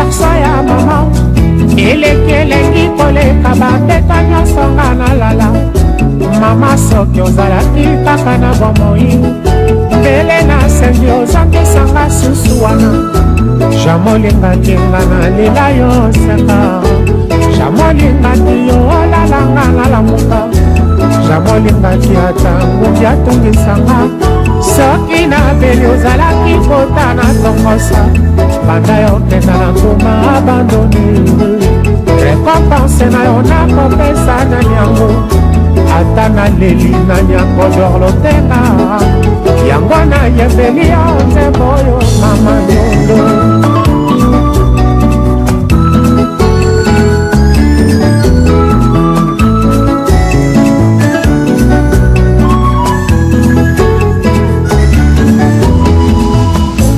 morso ya mama eleki elengi koleka babeta nyonso nga nalala. Mama soki ozalaki kaka na bomoi mbele nasengi ozangisanga susu wana. Jamolingaki nga nalela yo seka, jamolingaki yo olalanga nalamuka, jamolingaki ata ngubi atungisanga. Soki nabeli ozalaki kota na tongosa banda yo kenda na nguma abandone. Rekompanse na yo nakopesa na yango ata naleli na nyakodorlo tenga. Yango nayembeli yo nzembo oyo mama nyondo.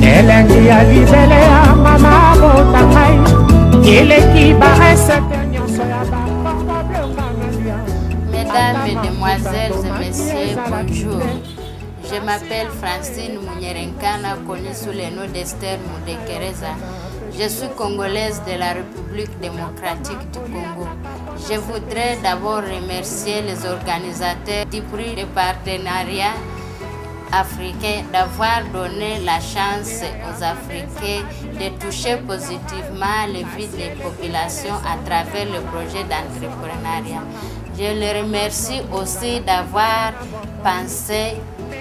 Elengi ya libele ya mama botangai eleki baresete nyonso ya bakongo blongangalia. Mesdames, Mesdemoiselles et Messieurs, bonjour. Je m'appelle Francine Munyerenkana, connue sous le nom d'Esther Mudekereza. Je suis congolaise de la République démocratique du Congo. Je voudrais d'abord remercier les organisateurs du prix de partenariat africain d'avoir donné la chance aux Africains de toucher positivement les vies des populations à travers le projet d'entrepreneuriat. Je les remercie aussi d'avoir pensé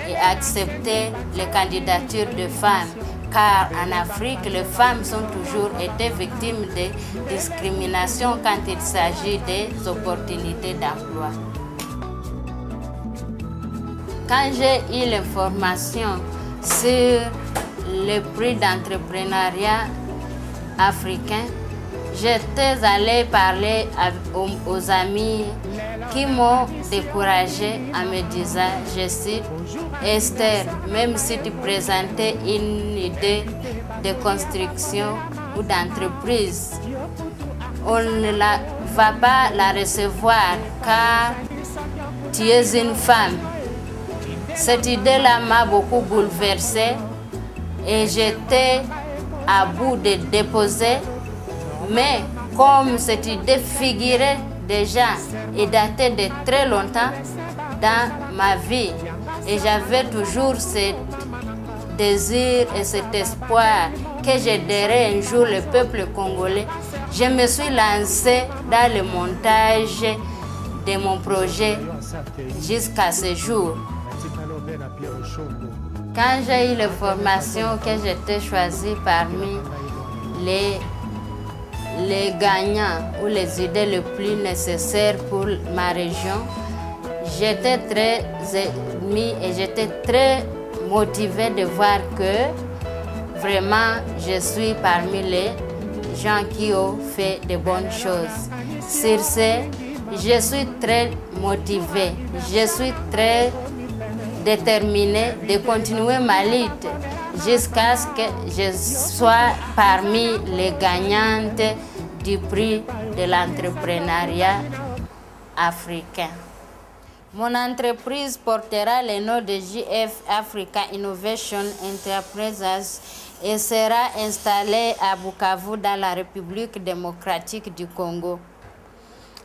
et accepté les candidatures de femmes, car en Afrique, les femmes ont toujours été victimes de discrimination quand il s'agit des opportunités d'emploi. Quand j'ai eu l'information sur le prix d'entrepreneuriat africain, j'étais allée parler aux amis qui m'ont découragée en me disant, je cite, Esther, même si tu présentais une idée de construction ou d'entreprise, on ne va pas la recevoir car tu es une femme. Cette idée-là m'a beaucoup bouleversée et j'étais à bout de déposer. Mais comme cette idée figurait déjà et datait de très longtemps dans ma vie, et j'avais toujours ce désir et cet espoir que j'aiderais un jour le peuple congolais, je me suis lancée dans le montage de mon projet jusqu'à ce jour. Quand j'ai eu l'information que j'étais choisie parmi les gagnants ou les idées les plus nécessaires pour ma région, j'étais très émue et j'étais très motivée de voir que vraiment je suis parmi les gens qui ont fait de bonnes choses. Sur ce, je suis très motivée, je suis très déterminée de continuer ma lutte jusqu'à ce que je sois parmi les gagnantes du prix de l'entrepreneuriat africain. Mon entreprise portera le nom de JF Africa Innovation Enterprises et sera installée à Bukavu dans la République démocratique du Congo.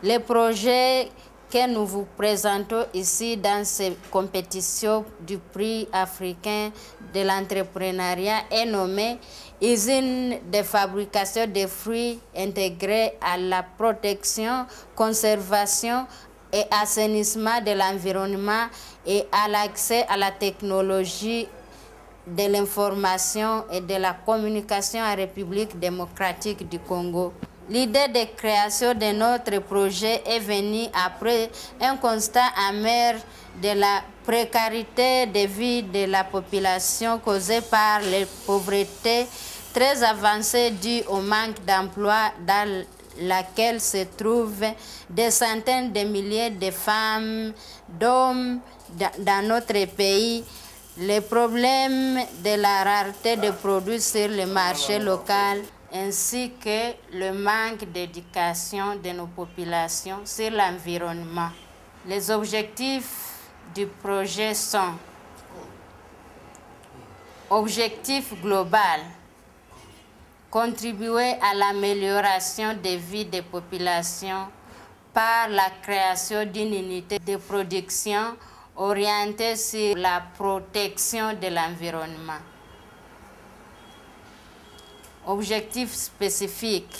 Le projet que nous vous présentons ici dans ces compétitions du prix africain de l'entrepreneuriat est nommé Usine de fabrication de fruits intégrés à la protection, conservation et assainissement de l'environnement et à l'accès à la technologie de l'information et de la communication en République démocratique du Congo. L'idée de création de notre projet est venue après un constat amer de la précarité de vie de la population causée par la pauvreté très avancée due au manque d'emploi dans laquelle se trouvent des centaines de milliers de femmes, d'hommes dans notre pays. Les problèmes de la rareté de produits sur le marché local ainsi que le manque d'éducation de nos populations sur l'environnement. Les objectifs du projet sont: objectif global, contribuer à l'amélioration des vies des populations par la création d'une unité de production orientée sur la protection de l'environnement. Objectif spécifique: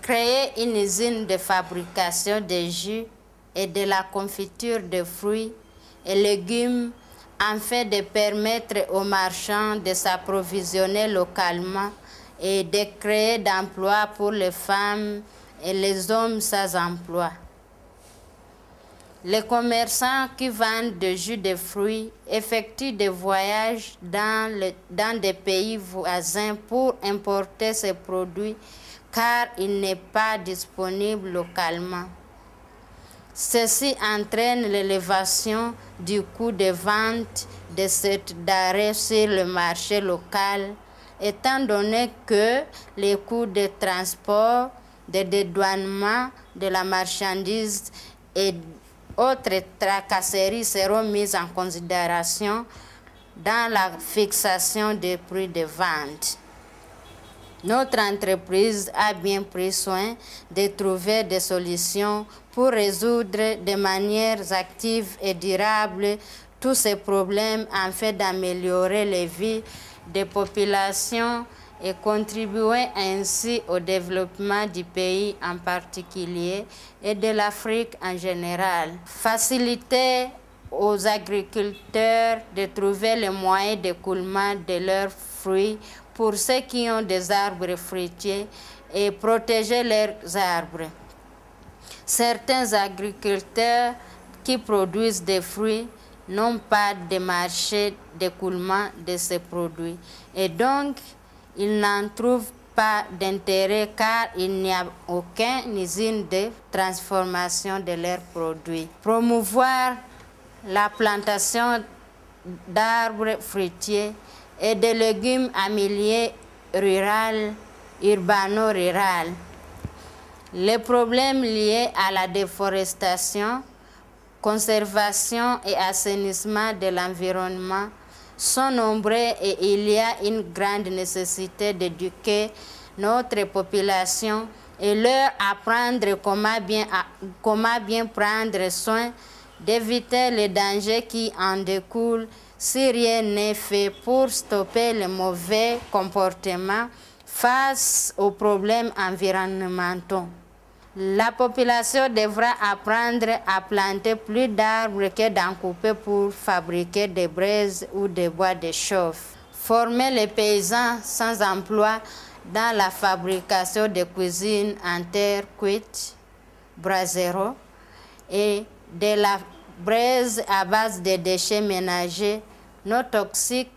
créer une usine de fabrication de jus et de la confiture de fruits et légumes afin de permettre aux marchands de s'approvisionner localement et de créer d'emplois pour les femmes et les hommes sans emploi. Les commerçants qui vendent des jus de fruits effectuent des voyages dans des pays voisins pour importer ces produits car il n'est pas disponible localement. Ceci entraîne l'élévation du coût de vente de cette denrée sur le marché local, étant donné que les coûts de transport, de dédouanement de la marchandise et autres tracasseries seront mises en considération dans la fixation des prix de vente. Notre entreprise a bien pris soin de trouver des solutions pour résoudre de manière active et durable tous ces problèmes afin d'améliorer les vies des populations et contribuer ainsi au développement du pays en particulier et de l'Afrique en général. Faciliter aux agriculteurs de trouver les moyens d'écoulement de leurs fruits pour ceux qui ont des arbres fruitiers et protéger leurs arbres. Certains agriculteurs qui produisent des fruits n'ont pas de marché d'écoulement de ces produits et donc ils n'en trouvent pas d'intérêt car il n'y a aucune usine de transformation de leurs produits. Promouvoir la plantation d'arbres fruitiers et de légumes en milieu rural, urbano-rural. Les problèmes liés à la déforestation, conservation et assainissement de l'environnement sont nombreux et il y a une grande nécessité d'éduquer notre population et leur apprendre comment bien prendre soin d'éviter les dangers qui en découlent si rien n'est fait pour stopper les mauvais comportements face aux problèmes environnementaux. La population devra apprendre à planter plus d'arbres que d'en couper pour fabriquer des braises ou des bois de chauffe. Former les paysans sans emploi dans la fabrication de cuisine en terre cuite, brasero, et de la braise à base de déchets ménagers non toxiques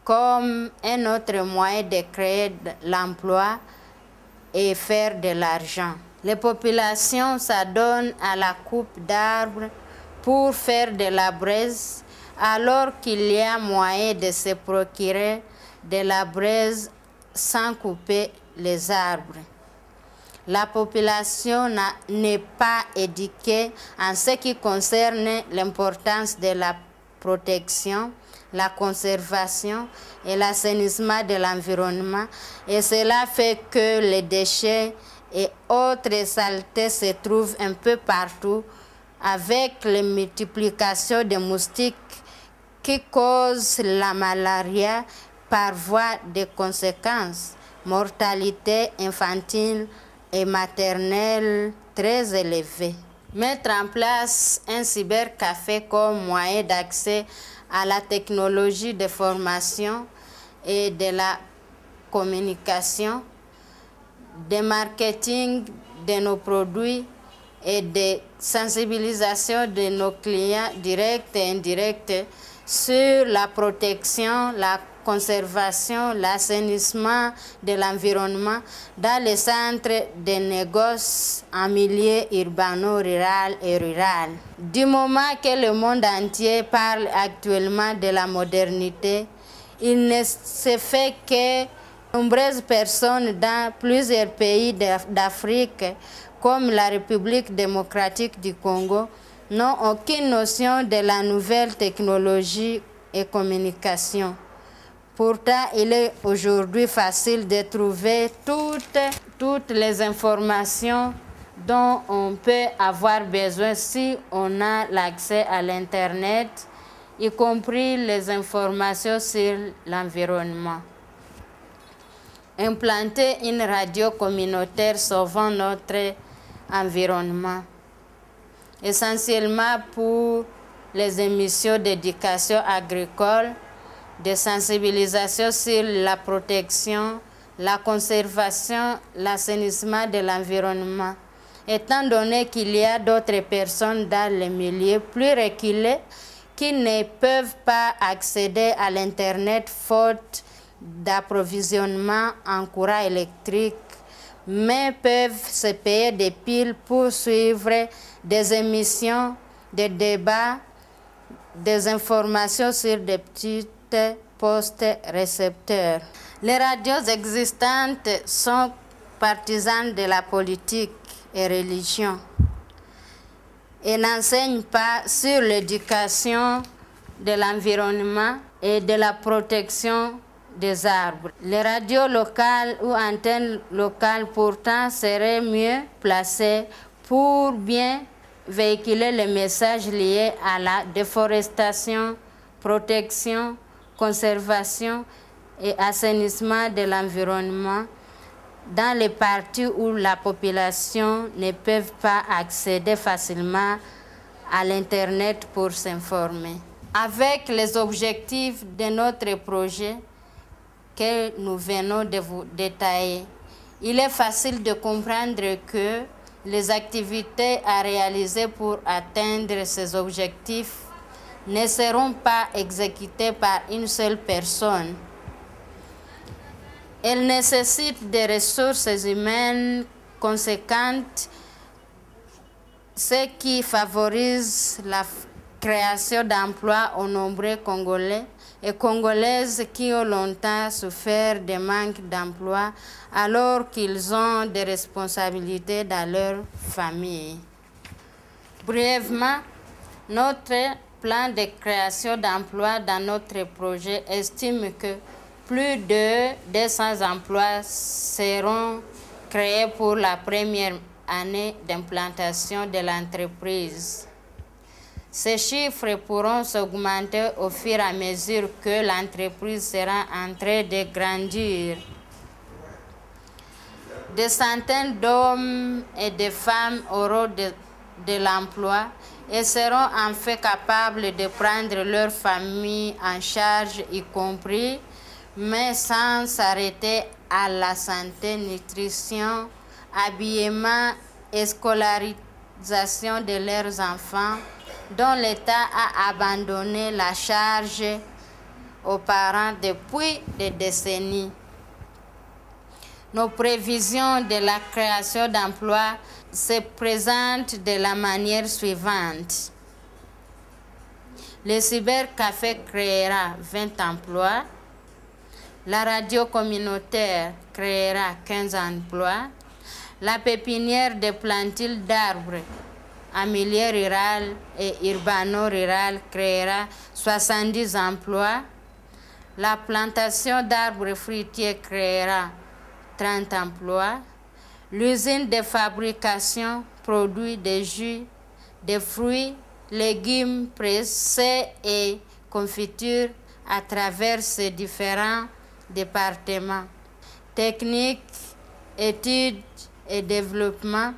comme un autre moyen de créer de l'emploi et faire de l'argent. Les populations s'adonnent à la coupe d'arbres pour faire de la braise, alors qu'il y a moyen de se procurer de la braise sans couper les arbres. La population n'est pas éduquée en ce qui concerne l'importance de la protection, la conservation et l'assainissement de l'environnement, et cela fait que les déchets et autres saletés se trouvent un peu partout avec la multiplication des moustiques qui causent la malaria par voie de conséquences, mortalité infantile et maternelle très élevée. Mettre en place un cybercafé comme moyen d'accès à la technologie de formation et de la communication, de marketing de nos produits et de sensibilisation de nos clients directs et indirects sur la protection, la conservation, l'assainissement de l'environnement dans les centres de négoce en milieu urbano-rural et rural. Du moment que le monde entier parle actuellement de la modernité, il ne se fait que nombreuses personnes dans plusieurs pays d'Afrique, comme la République démocratique du Congo, n'ont aucune notion de la nouvelle technologie et communication. Pourtant, il est aujourd'hui facile de trouver toutes les informations dont on peut avoir besoin si on a l'accès à l'Internet, y compris les informations sur l'environnement. Implanter une radio communautaire sauvant notre environnement, essentiellement pour les émissions d'éducation agricole, de sensibilisation sur la protection, la conservation, l'assainissement de l'environnement. Étant donné qu'il y a d'autres personnes dans les milieux plus reculés qui ne peuvent pas accéder à l'Internet faute d'approvisionnement en courant électrique, mais peuvent se payer des piles pour suivre des émissions, des débats, des informations sur des petites postes récepteurs. Les radios existantes sont partisanes de la politique et religion et n'enseignent pas sur l'éducation de l'environnement et de la protection des arbres. Les radios locales ou antennes locales pourtant seraient mieux placées pour bien véhiculer les messages liés à la déforestation, protection, conservation et assainissement de l'environnement dans les parties où la population ne peut pas accéder facilement à l'Internet pour s'informer. Avec les objectifs de notre projet que nous venons de vous détailler, il est facile de comprendre que les activités à réaliser pour atteindre ces objectifs ne seront pas exécutées par une seule personne. Elles nécessitent des ressources humaines conséquentes, ce qui favorise la création d'emplois aux nombreux Congolais et Congolaises qui ont longtemps souffert de manque d'emploi alors qu'ils ont des responsabilités dans leur famille. Brièvement, notre plan de création d'emplois dans notre projet estime que plus de 200 emplois seront créés pour la première année d'implantation de l'entreprise. Ces chiffres pourront s'augmenter au fur et à mesure que l'entreprise sera en train de grandir. Des centaines d'hommes et de femmes auront de l'emploi et seront en fait capables de prendre leur famille en charge, y compris, mais sans s'arrêter à la santé, nutrition, habillement et scolarisation de leurs enfants, dont l'État a abandonné la charge aux parents depuis des décennies. Nos prévisions de la création d'emplois se présentent de la manière suivante. Le cybercafé créera 20 emplois. La radio communautaire créera 15 emplois. La pépinière de plantules d'arbres en milieu rural et urbano-rural créera 70 emplois. La plantation d'arbres fruitiers créera 30 emplois. L'usine de fabrication produit des jus, des fruits, légumes pressés et confitures à travers ces différents départements. Technique, études et développement,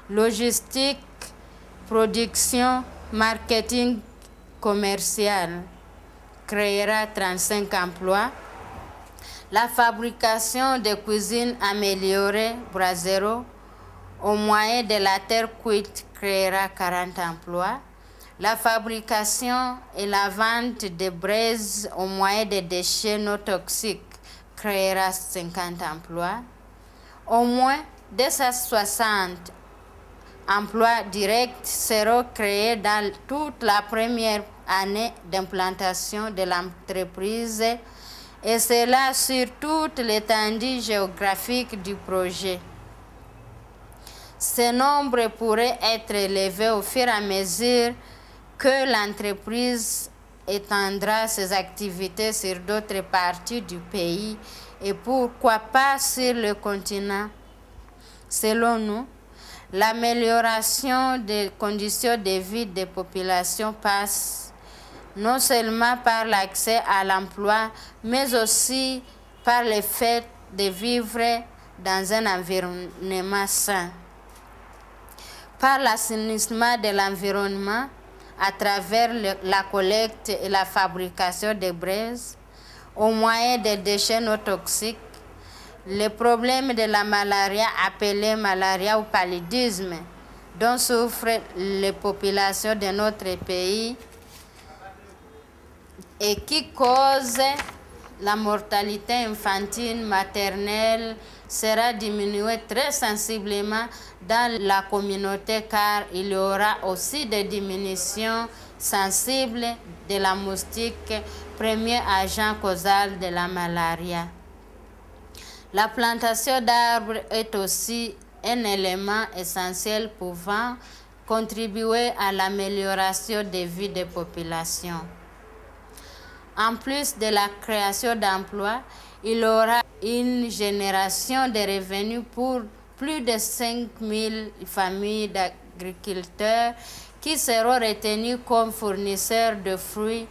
logistique, production, marketing commercial créera 35 emplois. La fabrication de cuisine améliorée, Brasero, au moyen de la terre cuite créera 40 emplois. La fabrication et la vente de braises au moyen de déchets non toxiques créera 50 emplois. Au moins 260 emplois directs seront créés dans toute la première année d'implantation de l'entreprise, et cela sur toute l'étendue géographique du projet. Ce nombre pourrait être élevé au fur et à mesure que l'entreprise étendra ses activités sur d'autres parties du pays et pourquoi pas sur le continent. Selon nous, l'amélioration des conditions de vie des populations passe non seulement par l'accès à l'emploi, mais aussi par le fait de vivre dans un environnement sain. Par l'assainissement de l'environnement, à travers la collecte et la fabrication de braises, au moyen des déchets non toxiques, le problème de la malaria appelée malaria ou paludisme, dont souffrent les populations de notre pays et qui cause la mortalité infantile maternelle, sera diminué très sensiblement dans la communauté car il y aura aussi des diminutions sensibles de la moustique, premier agent causal de la malaria. La plantation d'arbres est aussi un élément essentiel pouvant contribuer à l'amélioration des vies des populations. En plus de la création d'emplois, il y aura une génération de revenus pour plus de 5 000 familles d'agriculteurs qui seront retenus comme fournisseurs de fruits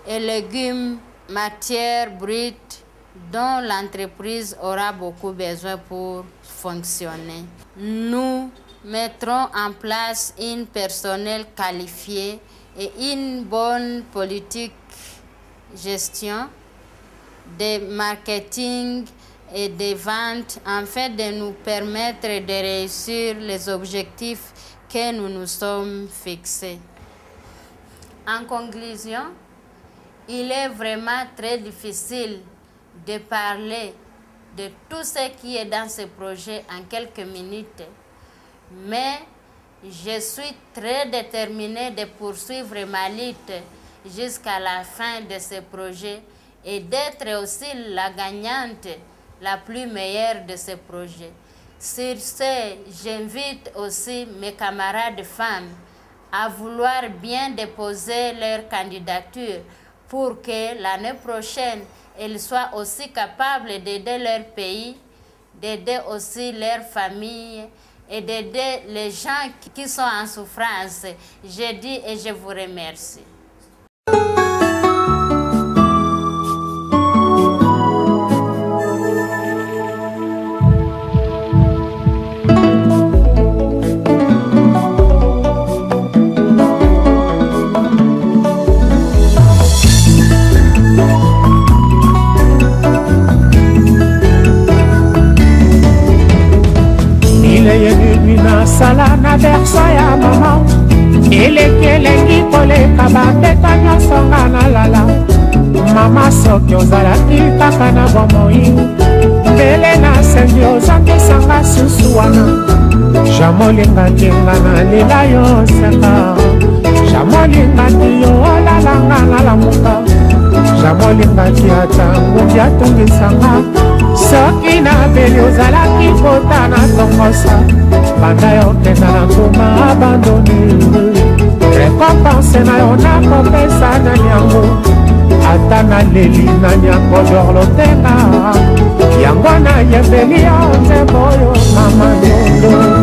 et légumes, matières brutes dont l'entreprise aura beaucoup besoin pour fonctionner. Nous mettrons en place un personnel qualifié et une bonne politique gestion, de marketing et de vente afin de nous permettre de réussir les objectifs que nous nous sommes fixés. En conclusion, il est vraiment très difficile de parler de tout ce qui est dans ce projet en quelques minutes, mais je suis très déterminée de poursuivre ma lutte jusqu'à la fin de ce projet et d'être aussi la gagnante la plus meilleure de ce projet. Sur ce, j'invite aussi mes camarades femmes à vouloir bien déposer leur candidature pour que l'année prochaine, elles soient aussi capables d'aider leur pays, d'aider aussi leur famille et d'aider les gens qui sont en souffrance. Je dis et je vous remercie. sala na berso ya mama elekelengi koleka babeta nyonso nga nalala mama soki ozalaki kaka na bomoi mbele nasengi ozangisanga susu wana jamolingaki nga nalela yo seka jamolingaki yo olalanga nalamuka jamolingaki ata ngubi atungisanga soki nabeli ozalaki kota na tongosa banda yo kenda na nguma abandone rekompanse na yo nakopesa na yango ata naleli na nyango dorlotenga yango nayembeli yo nzembo yo mama yondo